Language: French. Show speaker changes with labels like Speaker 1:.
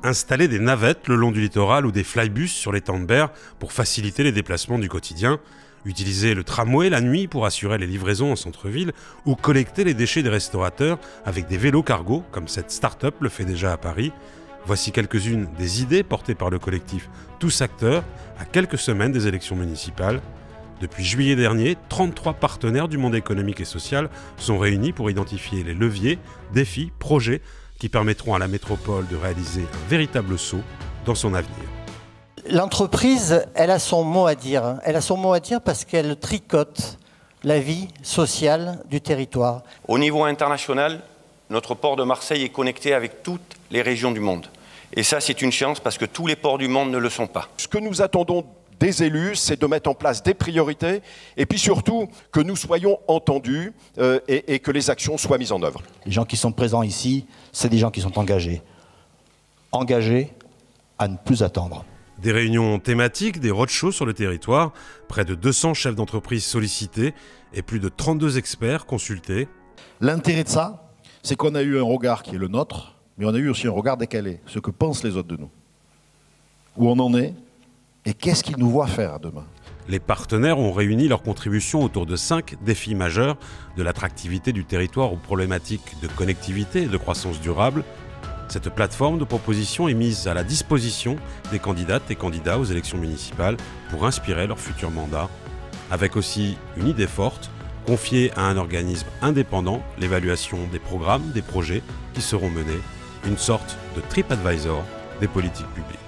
Speaker 1: Installer des navettes le long du littoral ou des flybus sur les temps de berre pour faciliter les déplacements du quotidien, utiliser le tramway la nuit pour assurer les livraisons en centre-ville ou collecter les déchets des restaurateurs avec des vélos cargo, comme cette start-up le fait déjà à Paris. Voici quelques-unes des idées portées par le collectif Tous Acteurs à quelques semaines des élections municipales. Depuis juillet dernier, 33 partenaires du monde économique et social sont réunis pour identifier les leviers, défis, projets qui permettront à la métropole de réaliser un véritable saut dans son avenir.
Speaker 2: L'entreprise, elle a son mot à dire. Elle a son mot à dire parce qu'elle tricote la vie sociale du territoire.
Speaker 3: Au niveau international, notre port de Marseille est connecté avec toutes les régions du monde. Et ça, c'est une chance parce que tous les ports du monde ne le sont pas.
Speaker 4: Ce que nous attendons des élus, c'est de mettre en place des priorités et puis surtout que nous soyons entendus et que les actions soient mises en œuvre.
Speaker 5: Les gens qui sont présents ici, c'est des gens qui sont engagés. Engagés à ne plus attendre.
Speaker 1: Des réunions thématiques, des roadshows sur le territoire, près de 200 chefs d'entreprise sollicités et plus de 32 experts consultés.
Speaker 6: L'intérêt de ça, c'est qu'on a eu un regard qui est le nôtre, mais on a eu aussi un regard décalé, ce que pensent les autres de nous. Où on en est et qu'est-ce qu'ils nous voient faire demain.
Speaker 1: Les partenaires ont réuni leurs contributions autour de 5 défis majeurs, de l'attractivité du territoire aux problématiques de connectivité et de croissance durable. Cette plateforme de propositions est mise à la disposition des candidates et candidats aux élections municipales pour inspirer leur futur mandat, avec aussi une idée forte, confier à un organisme indépendant l'évaluation des programmes, des projets qui seront menés, une sorte de TripAdvisor des politiques publiques.